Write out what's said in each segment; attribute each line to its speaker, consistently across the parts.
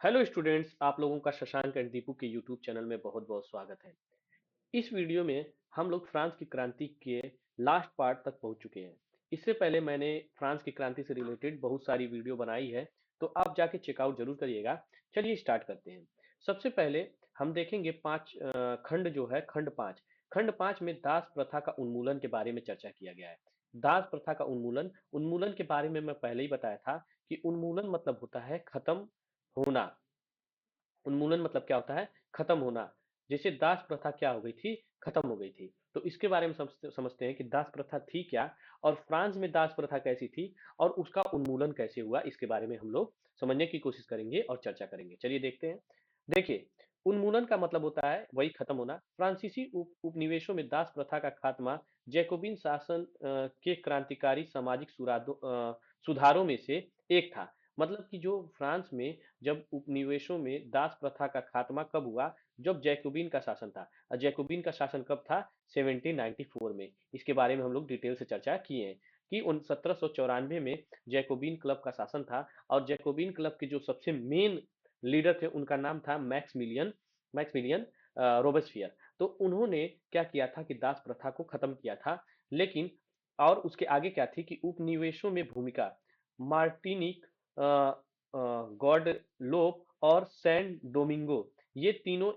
Speaker 1: Hello students, आप लोगों का शशांक एंड दीपू के यूट्यूब चैनल में बहुत बहुत स्वागत है। इस वीडियो में हम लोग फ्रांस की क्रांति के लास्ट पार्ट तक पहुंच चुके हैं। इससे पहले मैंने फ्रांस की क्रांति से रिलेटेड बहुत सारी वीडियो बनाई है, तो आप जाके चेकआउट जरूर करिएगा। चलिए स्टार्ट करते हैं। सबसे पहले हम देखेंगे पांच खंड जो है, खंड 5 में दास प्रथा का उन्मूलन के बारे में चर्चा किया गया है। दास प्रथा का उन्मूलन उन्मूलन के बारे में मैं पहले ही बताया था कि उन्मूलन मतलब होता है खत्म होना। उन्मूलन मतलब क्या होता है? खत्म होना। जैसे दास प्रथा क्या हो गई थी? खत्म हो गई थी। तो इसके बारे में समझते हैं कि दास प्रथा थी क्या, और फ्रांस में दास प्रथा कैसी थी, और उसका उन्मूलन कैसे हुआ। इसके बारे में हम लोग समझने की कोशिश करेंगे और चर्चा करेंगे। चलिए देखते हैं। देखिए, उन्मूलन का मतलब होता है वही खत्म होना। फ्रांसीसी उपनिवेशों में दास प्रथा का खात्मा जैकोबिन शासन के क्रांतिकारी सामाजिक सुधारों में से एक था। मतलब कि जो फ्रांस में जब उपनिवेशों में दास प्रथा का खात्मा कब हुआ? जब जैकोबिन का शासन था। और जैकोबिन का शासन कब था? 1794 में। इसके बारे में हम लोग डिटेल से चर्चा किए हैं कि उन 1794 में जैकोबिन क्लब का शासन था। और जैकोबिन क्लब के जो सबसे मेन लीडर थे उनका नाम था मैक्समिलियन रोबेस्पियर। तो उन्होंने क्या किया था कि दास प्रथा को खत्म किया था। लेकिन और उसके आगे क्या थी कि उपनिवेशों में भूमिका मार्टिनिक, गॉडलोप और सैन डोमिंगो, ये तीनों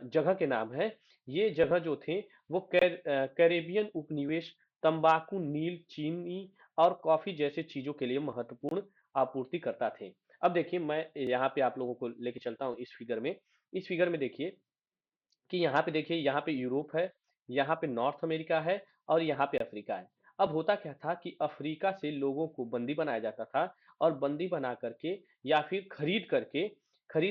Speaker 1: जगह के नाम है। ये जगह जो थे वो कैरेबियन उपनिवेश तंबाकू, नील, चीनी और कॉफी जैसे चीजों के लिए महत्वपूर्ण आपूर्ति करता थे। अब देखिए, मैं यहाँ पे आप लोगों को लेके चलता हूँ इस फिगर में। इस फिगर में देखिए कि यहाँ पे देखिए, यहाँ पे यूरोप है, यहाँ पे नॉर्थ अमेरिका है, और यहाँ पे अफ्रीका है। अब होता क्या था कि अफ्रीका से लोगों को बंदी बनाया जाता था, और बंदी बना करके या फिर खरीद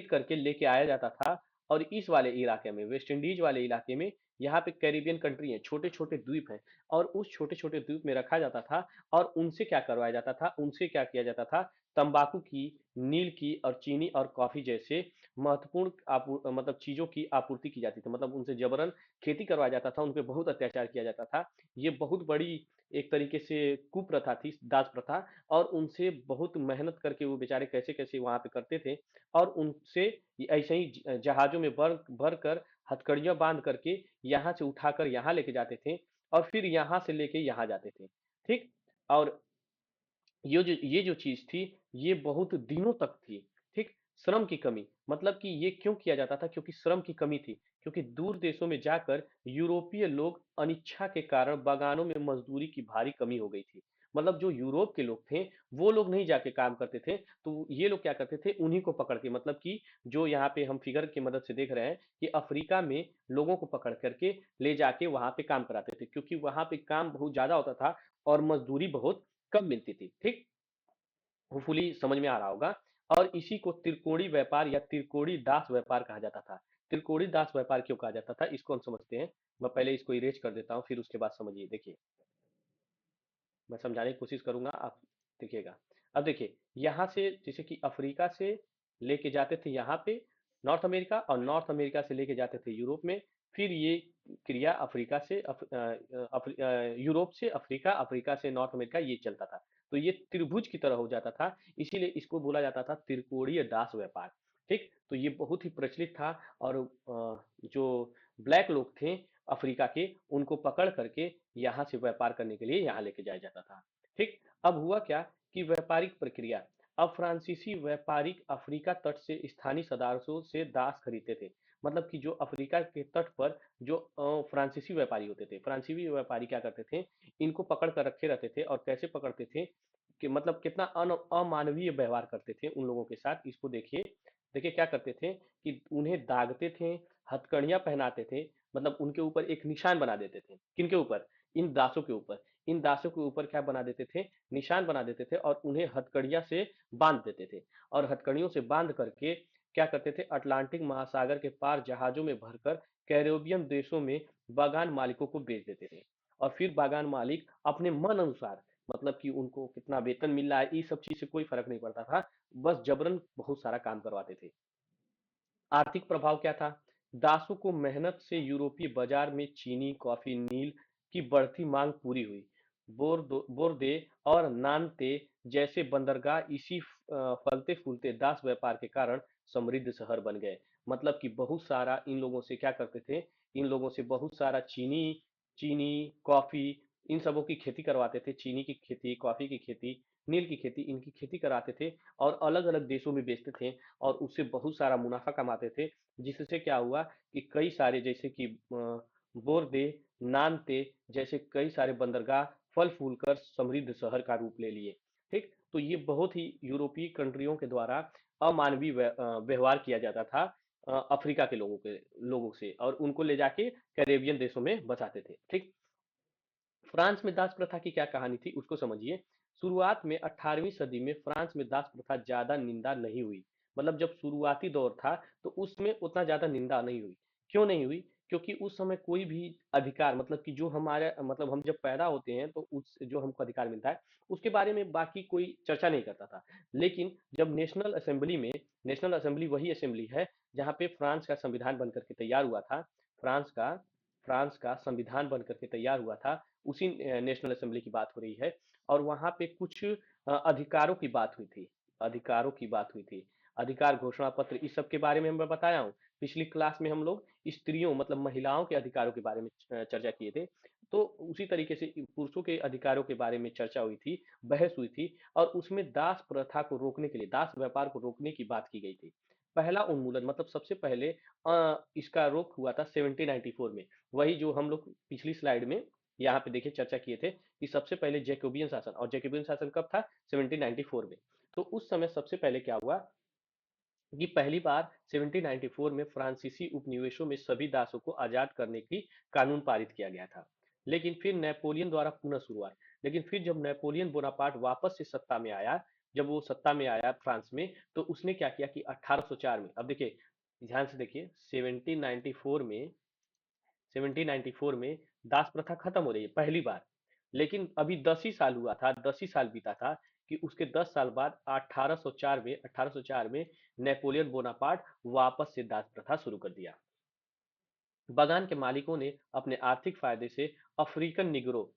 Speaker 1: करके लेके आया जाता था। और इस वाले इलाके में, वेस्ट इंडीज वाले इलाके में, यहाँ पे कैरिबियन कंट्री है, छोटे छोटे द्वीप हैं, और उस छोटे छोटे द्वीप में रखा जाता था। और उनसे क्या करवाया जाता था, उनसे क्या किया जाता था? तंबाकू की, नील की और चीनी और कॉफी जैसे महत्वपूर्ण मतलब चीजों की आपूर्ति की जाती थी। मतलब उनसे जबरन खेती करवाया जाता था, उन पे बहुत अत्याचार किया जाता था। ये बहुत बड़ी एक तरीके से कुप्रथा थी, दास प्रथा। और उनसे बहुत मेहनत करके वो बेचारे कैसे कैसे वहां पे करते थे। और उनसे ऐसे ही जहाजों में भर भर कर, हथकड़ियां बांध करके यहाँ से उठाकर यहाँ लेके जाते थे, और फिर यहाँ से लेके यहाँ जाते थे। ठीक। और ये जो चीज थी, ये बहुत दिनों तक थी। ठीक। श्रम की कमी, मतलब कि ये क्यों किया जाता था? क्योंकि श्रम की कमी थी। क्योंकि दूर देशों में जाकर यूरोपीय लोग अनिच्छा के कारण बागानों में मजदूरी की भारी कमी हो गई थी। मतलब जो यूरोप के लोग थे, वो लोग नहीं जाके काम करते थे, तो ये लोग क्या करते थे? उन्हीं को पकड़ के, मतलब कि जो यहाँ पे हम फिगर की मदद से देख रहे हैं कि अफ्रीका में लोगों को पकड़ करके ले जाके वहां पे काम कराते थे, क्योंकि वहां पे काम बहुत ज्यादा होता था और मजदूरी बहुत कम मिलती थी। ठीक। होपफुली समझ में आ रहा होगा। और इसी को त्रिकोणी व्यापार या त्रिकोणी दास व्यापार कहा जाता था। त्रिकोणी दास व्यापार क्यों कहा जाता था, इसको हम समझते हैं। मैं पहले इसको इरेज कर देता हूँ, फिर उसके बाद समझिए। देखिए, मैं समझाने की कोशिश करूंगा, आप देखिएगा। अब देखिए, यहाँ से जैसे कि अफ्रीका से लेके जाते थे यहाँ पे नॉर्थ अमेरिका, और नॉर्थ अमेरिका से लेके जाते थे यूरोप में। फिर ये क्रिया अफ्रीका से यूरोप से अफ्रीका, अफ्रीका से नॉर्थ अमेरिका, ये चलता था। तो ये त्रिभुज की तरह हो जाता था, इसीलिए इसको बोला जाता था त्रिकोणीय दास व्यापार। ठीक। तो ये बहुत ही प्रचलित था। और जो ब्लैक लोग थे अफ्रीका के, उनको पकड़ करके यहाँ से व्यापार करने के लिए यहाँ लेके जाया जाता था। ठीक। अब हुआ क्या कि व्यापारिक प्रक्रिया, अब फ्रांसीसी व्यापारिक अफ्रीका तट से स्थानीय सदारसों से दास खरीदते थे। मतलब कि जो अफ्रीका के तट पर जो फ्रांसीसी व्यापारी होते थे, फ्रांसीसी व्यापारी क्या करते थे? इनको पकड़ कर रखे रहते थे। और कैसे पकड़ते थे कि मतलब कितना अमानवीय व्यवहार करते थे उन लोगों के साथ। इसको देखिए। देखिए क्या करते थे कि उन्हें दागते थे, हथकड़ियां पहनाते थे। मतलब उनके ऊपर एक निशान बना देते थे। किनके ऊपर? इन दासों के ऊपर। इन दासों के ऊपर क्या बना देते थे? निशान बना देते थे, और उन्हें हथकड़ियां से बांध देते थे। और हथकड़ियों से बांध करके क्या करते थे? अटलांटिक महासागर के पार जहाजों में भरकर कैरेबियन देशों में बागान मालिकों को बेच देते थे। और फिर बागान मालिक अपने मन अनुसार, मतलब कि उनको कितना वेतन मिल रहा है, इस सब चीज से कोई फर्क नहीं पड़ता था, बस जबरन बहुत सारा काम करवाते थे। आर्थिक प्रभाव क्या था? दासों को मेहनत से यूरोपीय बाजार में चीनी, कॉफी, नील की बढ़ती मांग पूरी हुई। बोर्दे और नानते जैसे बंदरगाह इसी फलते फूलते दास व्यापार के कारण समृद्ध शहर बन गए। मतलब कि बहुत सारा इन लोगों से क्या करते थे, इन लोगों से बहुत सारा चीनी चीनी कॉफी इन सबों की खेती करवाते थे, चीनी की खेती, कॉफी की खेती, नील की खेती, इनकी खेती कराते थे और अलग अलग देशों में बेचते थे और उससे बहुत सारा मुनाफा कमाते थे। जिससे क्या हुआ कि कई सारे जैसे कि बोरदे, नानते जैसे कई सारे बंदरगाह फल फूल कर समृद्ध शहर का रूप ले लिए। ठीक, तो ये बहुत ही यूरोपीय कंट्रियों के द्वारा अमानवीय व्यवहार किया जाता था अफ्रीका के लोगों से और उनको ले जाके कैरेबियन देशों में बसाते थे। ठीक, फ्रांस में दास प्रथा की क्या कहानी थी उसको समझिए। शुरुआत में 18वीं सदी में फ्रांस में दास प्रथा ज्यादा निंदा नहीं हुई। मतलब जब शुरुआती दौर था तो उसमें उतना ज्यादा निंदा नहीं हुई। क्यों नहीं हुई? क्योंकि उस समय कोई भी अधिकार, मतलब कि जो हमारे, मतलब हम जब पैदा होते हैं तो उस जो हमको अधिकार मिलता है उसके बारे में बाकी कोई चर्चा नहीं करता था। लेकिन जब नेशनल असेंबली वही असेंबली है जहाँ पे फ्रांस का संविधान बनकर के तैयार हुआ था। फ्रांस का फ्रांस का संविधान बनकर के तैयार हुआ था, उसी नेशनल असेंबली की बात हो रही है। और वहां पे कुछ अधिकारों की बात हुई थी, अधिकारों की बात हुई थी, अधिकार घोषणा पत्र, इस सब के बारे में मैं बताया हूँ। पिछली क्लास में हम लोग स्त्रियों मतलब महिलाओं के अधिकारों के बारे में चर्चा किए थे। तो उसी तरीके से पुरुषों के अधिकारों के बारे में चर्चा हुई थी, बहस हुई थी और उसमें दास प्रथा को रोकने के लिए, दास व्यापार को रोकने की बात की गई थी। पहला उन्मूलन मतलब सबसे पहले इसका रोक हुआ था 1794 में। वही जो हम लोग पिछली स्लाइड में यहाँ पे देखिए चर्चा किए थे कि सबसे पहले जैकोबियन शासन, और जैकोबियन शासन कब था? 1794 में। तो उस समय सबसे पहले क्या हुआ कि पहली बार 1794 में फ्रांसीसी उपनिवेशों में सभी दासों को आजाद करने की कानून पारित किया गया था। लेकिन फिर नेपोलियन द्वारा पुनः शुरुआत, लेकिन फिर जब नेपोलियन बोनापार्ट वापस से सत्ता में आया, जब वो सत्ता में आया फ्रांस में, तो उसने क्या किया कि 1804 में, अब देखिए ध्यान से देखिए, 1794 में दास प्रथा खत्म हो रही है पहली बार। लेकिन अभी 10 ही साल हुआ था, 10 ही साल बीता था कि उसके 10 साल बाद 1804 में नेपोलियन बोनापार्ट वापस से दास प्रथा शुरू कर दिया। बागान के मालिकों ने अपने आर्थिक फायदे से अफ्रीकन निग्रो,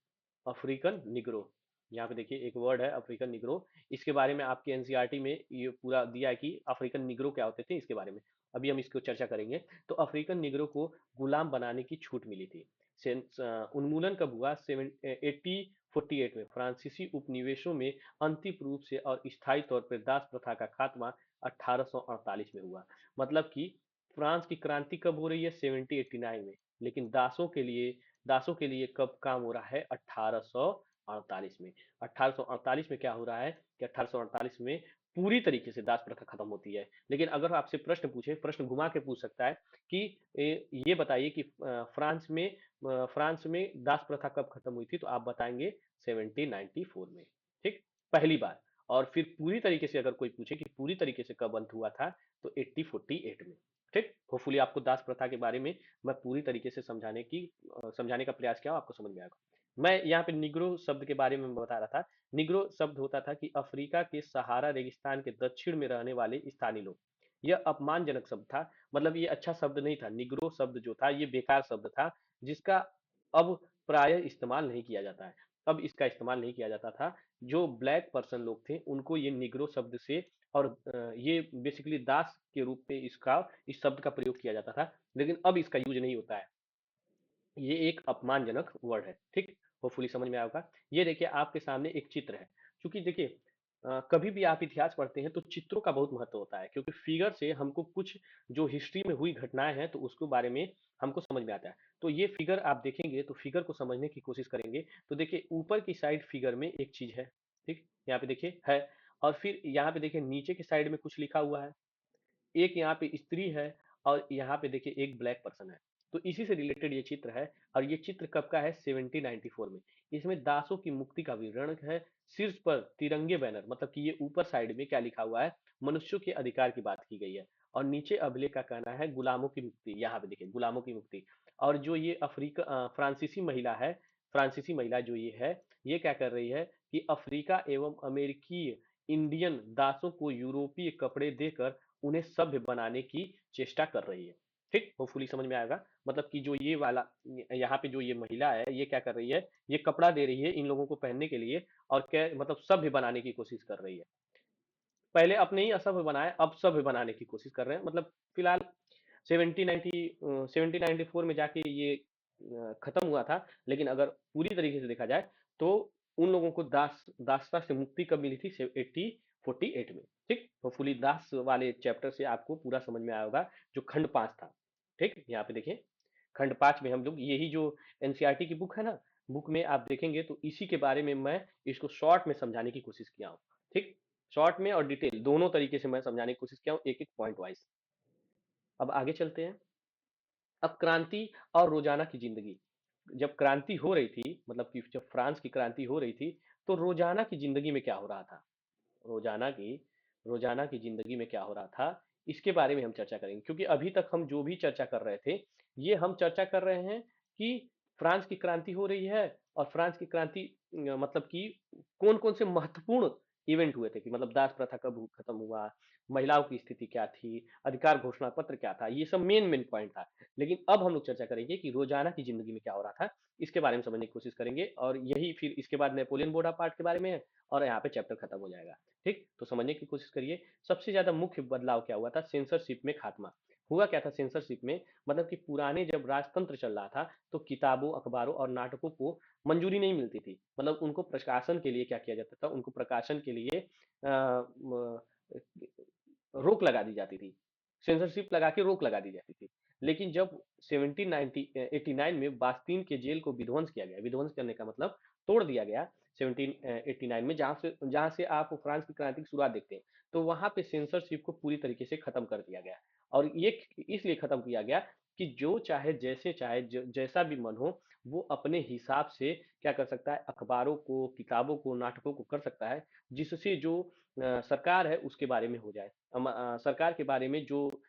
Speaker 1: अफ्रीकन निग्रो, यहाँ पे देखिए एक वर्ड है अफ्रीकन निग्रो। इसके बारे में आपके एनसीईआरटी में ये पूरा दिया है कि अफ्रीकन निग्रो क्या होते थे, इसके बारे में अभी हम इसको चर्चा करेंगे। तो अफ्रीकन निग्रो को गुलाम बनाने की छूट मिली थी। उन्मूलन कब हुआ? 1848 में फ्रांसीसी उपनिवेशों में अंतिम रूप से और स्थायी तौर पर दास प्रथा का खात्मा 1848 में हुआ। मतलब कि फ्रांस की क्रांति कब हो रही है? 1789 में। लेकिन दासों के लिए कब काम हो रहा है? 1848 में। 1848 में क्या हो रहा है कि 1848 में पूरी तरीके से दास प्रथा खत्म होती है। लेकिन अगर आपसे प्रश्न पूछे, प्रश्न घुमा के पूछ सकता है कि ये बताइए कि फ्रांस में दास प्रथा कब खत्म हुई थी, तो आप बताएंगे 1794 में। ठीक, पहली बार। और फिर पूरी तरीके से अगर कोई पूछे कि पूरी तरीके से कब अंत हुआ था, तो 1848 में। ठीक, होपफुली आपको दास प्रथा के बारे में मैं पूरी तरीके से समझाने का प्रयास किया, आपको समझ में आएगा। मैं यहाँ पे निग्रो शब्द के बारे में बता रहा था। निग्रो शब्द होता था कि अफ्रीका के सहारा रेगिस्तान के दक्षिण में रहने वाले स्थानीय लोग। यह अपमानजनक शब्द था, मतलब ये अच्छा शब्द नहीं था। निग्रो शब्द जो था ये बेकार शब्द था, जिसका अब प्राय इस्तेमाल नहीं किया जाता है। अब इसका इस्तेमाल नहीं किया जाता था। जो ब्लैक पर्सन लोग थे उनको ये निग्रो शब्द से, और ये बेसिकली दास के रूप में इस शब्द का प्रयोग किया जाता था, लेकिन अब इसका यूज नहीं होता है। ये एक अपमानजनक वर्ड है। ठीक, होपफुली समझ में आएगा। ये देखिए आपके सामने एक चित्र है। क्योंकि देखिए कभी भी आप इतिहास पढ़ते हैं तो चित्रों का बहुत महत्व होता है, क्योंकि फिगर से हमको कुछ जो हिस्ट्री में हुई घटनाएं हैं तो उसके बारे में हमको समझ में आता है। तो ये फिगर आप देखेंगे तो फिगर को समझने की कोशिश करेंगे तो देखिए ऊपर की साइड फिगर में एक चीज है। ठीक, यहाँ पे देखिए है, और फिर यहाँ पे देखिए नीचे की साइड में कुछ लिखा हुआ है। एक यहाँ पे स्त्री है और यहाँ पे देखिए एक ब्लैक पर्सन है। तो इसी से रिलेटेड ये चित्र है, और ये चित्र कब का है? 1794 में। इसमें दासों की मुक्ति का विवरण है। शीर्ष पर तिरंगे बैनर, मतलब कि ये ऊपर साइड में क्या लिखा हुआ है? मनुष्यों के अधिकार की बात की गई है। और नीचे अभिलेख का कहना है गुलामों की मुक्ति, यहाँ पे देखिए गुलामों की मुक्ति। और जो ये फ्रांसीसी महिला है, फ्रांसीसी महिला जो ये है, ये क्या कर रही है कि अफ्रीका एवं अमेरिकी इंडियन दासों को यूरोपीय कपड़े देकर उन्हें सभ्य बनाने की चेष्टा कर रही है। ठीक, होपफुली समझ में आएगा। मतलब कि जो ये वाला यहाँ पे जो ये महिला है, ये क्या कर रही है, ये कपड़ा दे रही है इन लोगों को पहनने के लिए, और क्या मतलब सभ्य बनाने की कोशिश कर रही है। पहले अपने ही असभ्य बनाए, अब सभ्य बनाने की कोशिश कर रहे हैं। मतलब फिलहाल 1794 में जाके ये खत्म हुआ था। लेकिन अगर पूरी तरीके से देखा जाए तो उन लोगों को दासता से मुक्ति कब मिली थी? 1848 में। ठीक, तो होपफुली दास वाले चैप्टर से आपको पूरा समझ में आया होगा, जो खंड 5 था। ठीक, यहाँ पे देखिए, खंड 5 में हम लोग यही जो एनसीईआरटी की बुक है ना, बुक में आप देखेंगे तो इसी के बारे में मैं इसको शॉर्ट में समझाने की कोशिश किया हूँ। ठीक, शॉर्ट में और डिटेल दोनों तरीके से मैं समझाने की कोशिश किया हूँ, एक एक पॉइंट वाइज। अब आगे चलते हैं। अब क्रांति और रोजाना की जिंदगी। जब क्रांति हो रही थी, मतलब कि जब फ्रांस की क्रांति हो रही थी, तो रोजाना की जिंदगी में क्या हो रहा था? रोजाना की रोजाना की जिंदगी में क्या हो रहा था, इसके बारे में हम चर्चा करेंगे। क्योंकि अभी तक हम जो भी चर्चा कर रहे थे, ये हम चर्चा कर रहे हैं कि फ्रांस की क्रांति हो रही है, और फ्रांस की क्रांति मतलब कि कौन कौन से महत्वपूर्ण इवेंट हुए थे, कि मतलब दास प्रथा कब खत्म हुआ, महिलाओं की स्थिति क्या थी, अधिकार घोषणा पत्र क्या था, ये सब मेन मेन पॉइंट था। लेकिन अब हम लोग चर्चा करेंगे कि रोजाना की जिंदगी में क्या हो रहा था, इसके बारे में समझने की कोशिश करेंगे। और यही फिर इसके बाद नेपोलियन बोनापार्ट के बारे में है, और यहाँ पे चैप्टर खत्म हो जाएगा। ठीक, तो समझने की कोशिश करिए। सबसे ज्यादा मुख्य बदलाव क्या हुआ था? सेंसरशिप में खात्मा। हुआ क्या था सेंसरशिप में? मतलब कि पुराने जब राजतंत्र चल रहा था, तो किताबों, अखबारों और नाटकों को मंजूरी नहीं मिलती थी। मतलब उनको प्रकाशन के लिए क्या किया जाता था, उनको प्रकाशन के लिए रोक लगा दी जाती थी, सेंसरशिप लगा के रोक लगा दी जाती थी। लेकिन जब 1789 में बास्तीन के जेल को विध्वंस किया गया, विध्वंस करने का मतलब तोड़ दिया गया 1789 में, जहां से आप फ्रांस की क्रांति की शुरुआत देखते हैं, तो वहां पे सेंसरशिप को पूरी तरीके से खत्म कर दिया गया। और ये इसलिए खत्म किया गया कि जो चाहे, जैसे चाहे, जैसा भी मन हो, वो अपने हिसाब से क्या कर सकता है, अखबारों को, किताबों को, नाटकों को कर सकता है, जिससे जो सरकार है उसके बारे में हो जाए, सरकार के बारे में जो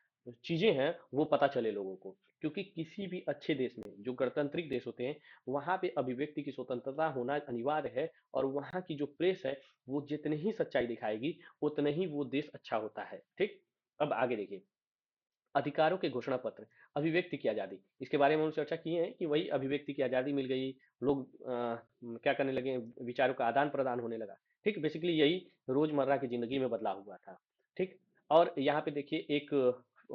Speaker 1: चीजें हैं वो पता चले लोगों को। क्योंकि किसी भी अच्छे देश में, जो गणतांत्रिक देश होते हैं, वहां पे अभिव्यक्ति की स्वतंत्रता होना अनिवार्य है। और वहां की जो प्रेस है, वो जितनी ही सच्चाई दिखाएगी, उतना ही वो देश अच्छा होता है। ठीक, अब आगे देखिए, अधिकारों के घोषणा पत्र, अभिव्यक्ति की आजादी, इसके बारे में हम चर्चा किए हैं कि वही अभिव्यक्ति की आजादी मिल गई, लोग क्या करने लगे, विचारों का आदान प्रदान होने लगा। ठीक, बेसिकली यही रोजमर्रा की जिंदगी में बदलाव हुआ था। ठीक, और यहाँ पे देखिए एक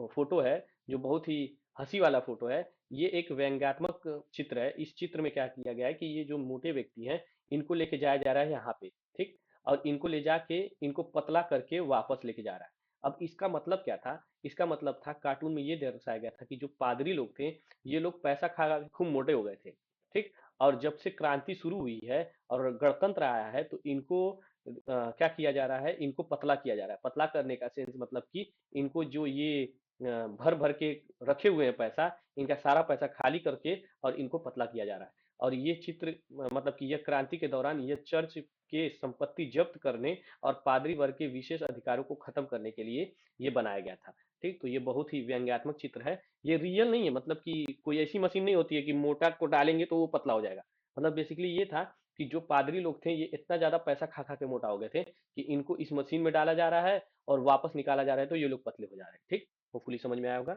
Speaker 1: फोटो है, जो बहुत ही हंसी वाला फोटो है। ये एक व्यंग्यात्मक चित्र है। इस चित्र में क्या किया गया है कि ये जो मोटे व्यक्ति हैं, इनको लेके जाया जा रहा है यहाँ पे। ठीक, और इनको ले जाके इनको पतला करके वापस लेके जा रहा है। अब इसका मतलब क्या था? इसका मतलब था, कार्टून में ये दर्शाया गया था कि जो पादरी लोग थे, ये लोग पैसा खा खा के खूब मोटे हो गए थे। ठीक, और जब से क्रांति शुरू हुई है और गणतंत्र आया है, तो इनको क्या किया जा रहा है, इनको पतला किया जा रहा है। पतला करने का सेंस मतलब कि इनको जो ये भर भर के रखे हुए हैं पैसा, इनका सारा पैसा खाली करके और इनको पतला किया जा रहा है। और ये चित्र मतलब कि यह क्रांति के दौरान यह चर्च के संपत्ति जब्त करने और पादरी वर्ग के विशेष अधिकारों को खत्म करने के लिए ये बनाया गया था। ठीक, तो ये बहुत ही व्यंग्यात्मक चित्र है। ये रियल नहीं है, मतलब कि कोई ऐसी मशीन नहीं होती है कि मोटा को डालेंगे तो वो पतला हो जाएगा। मतलब बेसिकली ये था कि जो पादरी लोग थे, ये इतना ज्यादा पैसा खा खा के मोटा हो गए थे कि इनको इस मशीन में डाला जा रहा है और वापस निकाला जा रहा है, तो ये लोग पतले हो जा रहे हैं। ठीक, होपफुली समझ में आया होगा।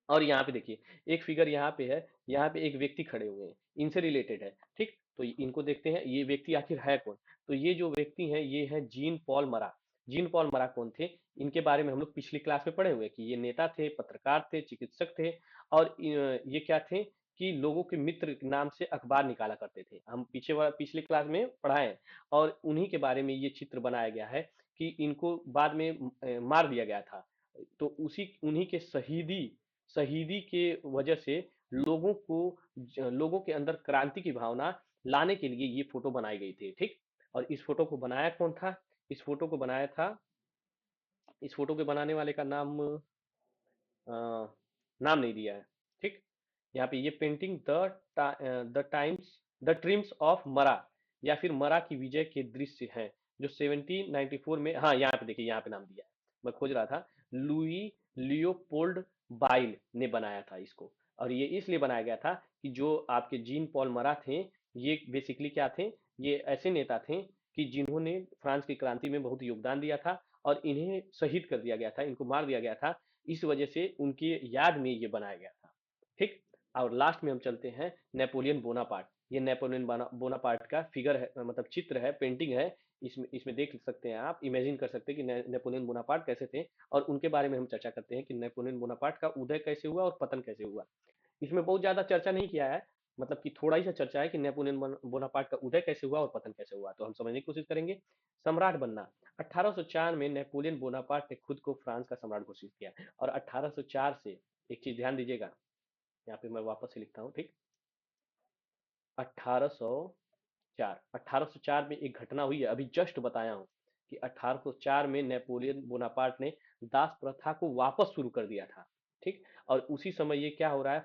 Speaker 1: और यहाँ पे देखिए, एक फिगर यहाँ पे है, यहाँ पे एक व्यक्ति खड़े हुए हैं, इनसे रिलेटेड है। ठीक, तो इनको देखते हैं, ये व्यक्ति आखिर है कौन? तो ये जो व्यक्ति हैं, ये है जीन पॉल मरा। जीन पॉल मरा कौन थे? इनके बारे में हम लोग पिछली क्लास में पढ़े हुए हैं कि ये नेता थे, पत्रकार थे, चिकित्सक थे, और ये क्या थे कि लोगों के मित्र के नाम से अखबार निकाला करते थे। हम पिछले क्लास में पढ़ाए हैं। और उन्हीं के बारे में ये चित्र बनाया गया है कि इनको बाद में मार दिया गया था। तो उसी उन्हीं के शहीदी शहीदी के वजह से लोगों के अंदर क्रांति की भावना लाने के लिए ये फोटो बनाई गई थी। ठीक, और इस फोटो को बनाया कौन था? इस फोटो को बनाया था, इस फोटो के बनाने वाले का नाम नाम नहीं दिया है। ठीक, यहाँ पे ये painting the times the TRIMS of मरा, या फिर मरा की विजय के दृश्य हैं, जो 1794 में, हाँ यहाँ पे देखिए, यहाँ पे नाम दिया है, मैं खोज रहा था। लुई लियोपोल्ड बाइल ने बनाया था इसको। और ये इसलिए बनाया गया था कि जो आपके जीन पॉल मरा थे, ये बेसिकली क्या थे, ये ऐसे नेता थे कि जिन्होंने फ्रांस की क्रांति में बहुत योगदान दिया था, और इन्हें शहीद कर दिया गया था, इनको मार दिया गया था। इस वजह से उनके याद में ये बनाया गया था। ठीक। और लास्ट में हम चलते हैं नेपोलियन बोनापार्ट। ये नेपोलियन बोनापार्ट का फिगर है, मतलब चित्र है, पेंटिंग है। इसमें इसमें देख सकते हैं, आप इमेजिन कर सकते हैं कि नेपोलियन बोनापार्ट कैसे थे। और उनके बारे में हम चर्चा करते हैं कि नेपोलियन बोनापार्ट का उदय कैसे हुआ और पतन कैसे हुआ। इसमें बहुत ज्यादा चर्चा नहीं किया है, मतलब कि थोड़ा ही सा चर्चा है कि नेपोलियन बोनापार्ट का उदय कैसे हुआ और पतन कैसे हुआ, तो हम समझने की कोशिश करेंगे। सम्राट बनना। 1804 में नेपोलियन बोनापार्ट ने खुद को फ्रांस का सम्राट घोषित किया। और 1804 से, एक चीज ध्यान दीजिएगा, यहाँ पे मैं वापस से लिखता हूँ, ठीक। 1804, 1804 में एक घटना हुई है, अभी जस्ट बताया हूँ कि 1804 में नेपोलियन बोनापार्ट ने दास प्रथा को वापस शुरू कर दिया था। ठीक। और उसी समय ये क्या हो रहा है,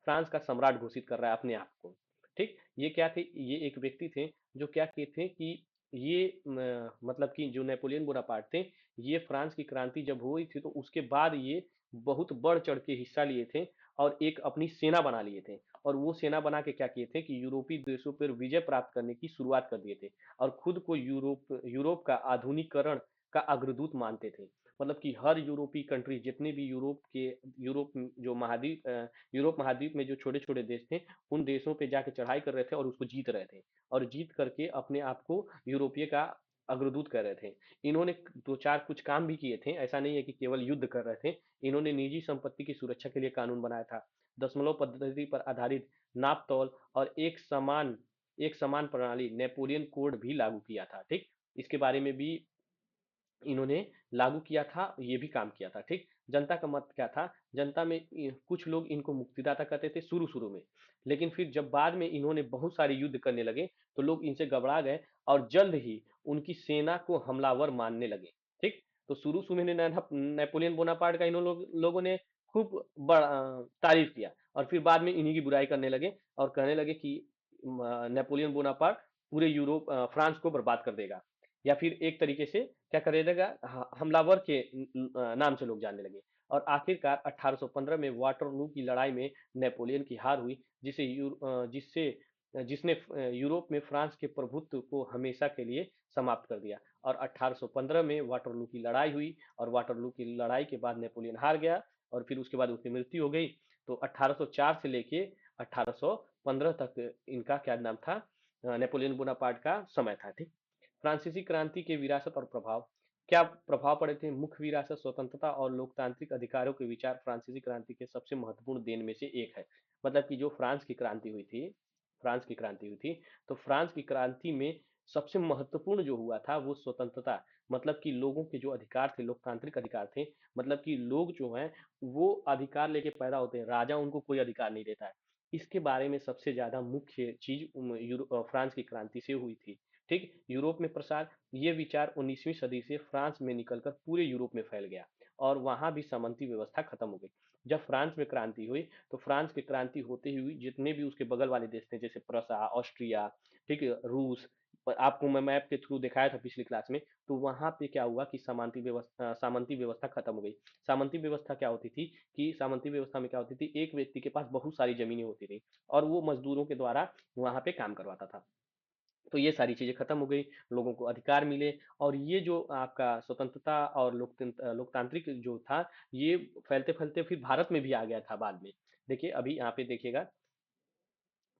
Speaker 1: फ्रांस का सम्राट घोषित कर रहा है अपने आप को। ठीक। ये क्या थे, ये एक व्यक्ति थे जो क्या किए थे कि ये मतलब कि जो नेपोलियन बोनापार्ट थे, ये फ्रांस की क्रांति जब हुई थी तो उसके बाद ये बहुत बढ़ चढ़ के हिस्सा लिए थे और एक अपनी सेना बना लिए थे। और वो सेना बना के क्या किए थे कि यूरोपीय देशों पर विजय प्राप्त करने की शुरुआत कर दिए थे। और खुद को यूरोप यूरोप का आधुनिकीकरण का अग्रदूत मानते थे। मतलब कि हर यूरोपीय कंट्री, जितने भी यूरोप महाद्वीप में जो छोटे छोटे देश थे, उन देशों पे जाके चढ़ाई कर रहे थे और उसको जीत रहे थे। और जीत करके अपने आप को यूरोपीय का अग्रदूत कर रहे थे। इन्होंने दो चार कुछ काम भी किए थे, ऐसा नहीं है कि केवल युद्ध कर रहे थे। इन्होंने निजी संपत्ति की सुरक्षा के लिए कानून बनाया था। दशमलव पद्धति पर आधारित नाप तौल और एक समान प्रणाली नेपोलियन कोड भी लागू किया था। ठीक। इसके बारे में भी इन्होंने लागू किया था, ये भी काम किया था। ठीक। जनता का मत क्या था, जनता में कुछ लोग इनको मुक्तिदाता कहते थे शुरू शुरू में। लेकिन फिर जब बाद में इन्होंने बहुत सारे युद्ध करने लगे तो लोग इनसे घबरा गए और जल्द ही उनकी सेना को हमलावर मानने लगे। ठीक। तो शुरू शुरू में नेपोलियन बोनापार्ट का लोगों ने खूब तारीफ किया और फिर बाद में इन्हीं की बुराई करने लगे और कहने लगे कि नेपोलियन बोनापार्ट पूरे फ्रांस को बर्बाद कर देगा, या फिर एक तरीके से क्या कर देगा, हमलावर के नाम से लोग जानने लगे। और आखिरकार 1815 में वाटरलू की लड़ाई में नेपोलियन की हार हुई, जिसने यूरोप में फ्रांस के प्रभुत्व को हमेशा के लिए समाप्त कर दिया। और 1815 में वाटरलू की लड़ाई हुई और वाटरलू की लड़ाई के बाद नेपोलियन हार गया और फिर उसके बाद उसकी मृत्यु हो गई। तो 1804 से लेके 1815 तक इनका क्या नाम था, नेपोलियन बोनापार्ट का समय था। ठीक। फ्रांसीसी क्रांति के विरासत और प्रभाव। क्या प्रभाव पड़े थे, मुख्य विरासत स्वतंत्रता और लोकतांत्रिक अधिकारों के विचार फ्रांसीसी क्रांति के सबसे महत्वपूर्ण देन में से एक है। मतलब कि जो फ्रांस की क्रांति हुई थी, तो फ्रांस की क्रांति में सबसे महत्वपूर्ण जो हुआ था वो स्वतंत्रता। मतलब कि लोगों के जो अधिकार थे, लोकतांत्रिक अधिकार थे। मतलब कि लोग जो हैं वो अधिकार लेके पैदा होते हैं, राजा उनको कोई अधिकार नहीं देता है। इसके बारे में सबसे ज्यादा मुख्य चीज फ्रांस की क्रांति से हुई थी। ठीक। यूरोप में प्रसार। ये विचार 19वीं सदी से फ्रांस में निकलकर पूरे यूरोप में फैल गया और वहां भी सामंती व्यवस्था खत्म हो गई। जब फ्रांस में क्रांति हुई तो फ्रांस की क्रांति होते ही हुई जितने भी उसके बगल वाले देश थे, जैसे प्रसा, ऑस्ट्रिया, ठीक है, रूस, आपको मैं मैप के थ्रू दिखाया था पिछली क्लास में। तो वहां पे क्या हुआ कि सामंती व्यवस्था खत्म हो गई। सामंती व्यवस्था क्या होती थी कि सामंती व्यवस्था में क्या होती थी, एक व्यक्ति के पास बहुत सारी जमीनें होती थी और वो मजदूरों के द्वारा वहां पे काम करवाता था। तो ये सारी चीजें खत्म हो गई, लोगों को अधिकार मिले। और ये जो आपका स्वतंत्रता और लोकतांत्रिक जो था, ये फैलते फैलते फिर भारत में भी आ गया था बाद में। देखिए अभी यहाँ पे देखिएगा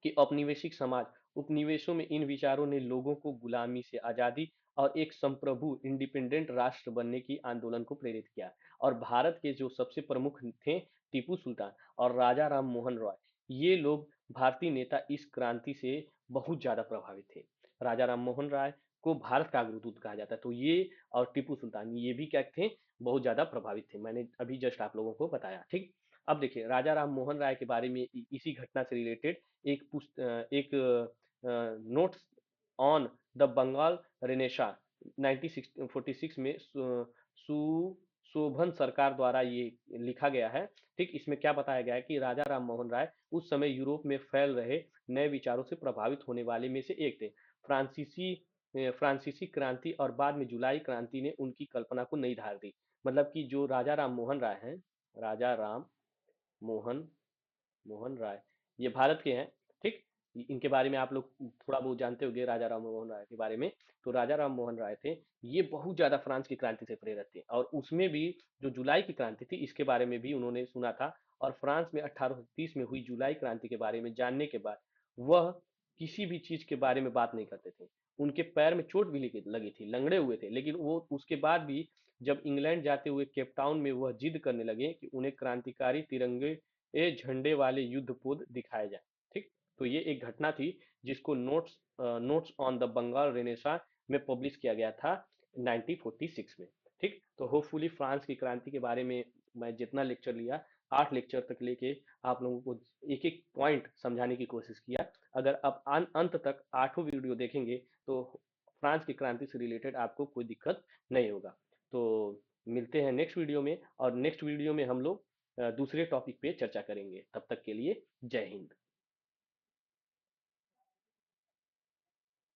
Speaker 1: कि औपनिवेशिक समाज, उपनिवेशों में इन विचारों ने लोगों को गुलामी से आजादी और एक संप्रभु इंडिपेंडेंट राष्ट्र बनने की आंदोलन को प्रेरित किया। और भारत के जो सबसे प्रमुख थे, टीपू सुल्तान और राजा राम मोहन रॉय, ये लोग भारतीय नेता इस क्रांति से बहुत ज्यादा प्रभावित थे। राजा राम मोहन राय को भारत का अग्रदूत कहा जाता है, तो ये और टीपू सुल्तान ये भी क्या थे, बहुत ज्यादा प्रभावित थे। मैंने अभी जस्ट आप लोगों को बताया। ठीक। अब देखिए राजा राम मोहन राय के बारे में इसी घटना से रिलेटेड एक notes on the Bengal renaissance 1946 में सुशोभन सरकार द्वारा ये लिखा गया है। ठीक। इसमें क्या बताया गया है कि राजा राम मोहन राय उस समय यूरोप में फैल रहे नए विचारों से प्रभावित होने वाले में से एक थे। फ्रांसीसी क्रांति और बाद में जुलाई क्रांति ने उनकी कल्पना को नई धार दी। मतलब कि जो राजा राम मोहन राय हैं, राजा राम मोहन मोहन राय, ये भारत के हैं। ठीक। इनके बारे में आप लोग थोड़ा बहुत जानते होंगे, राजा राम मोहन राय के बारे में। तो राजा राम मोहन राय थे, ये बहुत ज्यादा फ्रांस की क्रांति से प्रेरित थे, और उसमें भी जो जुलाई की क्रांति थी इसके बारे में भी उन्होंने सुना था। और फ्रांस में 1830 में हुई जुलाई क्रांति के बारे में जानने के बाद वह किसी भी चीज के बारे में बात नहीं करते थे। उनके पैर में चोट भी लगी लगी थी, लंगड़े हुए थे, लेकिन वो उसके बाद भी जब इंग्लैंड जाते हुए केप टाउन में वह जिद करने लगे कि उन्हें क्रांतिकारी तिरंगे झंडे वाले युद्ध पोत दिखाए जाए। ठीक। तो ये एक घटना थी जिसको notes on the Bengal renaissance में पब्लिश किया गया था 1946 में। ठीक। तो होपफुली फ्रांस की क्रांति के बारे में मैं जितना लेक्चर लिया, 8 लेक्चर तक लेके आप लोगों को एक एक पॉइंट समझाने की कोशिश किया। अगर आप अंत तक 8 वीडियो देखेंगे तो फ्रांस की क्रांति से रिलेटेड आपको कोई दिक्कत नहीं होगा। तो मिलते हैं नेक्स्ट वीडियो में, और नेक्स्ट वीडियो में हम लोग दूसरे टॉपिक पे चर्चा करेंगे। तब तक के लिए जय हिंद।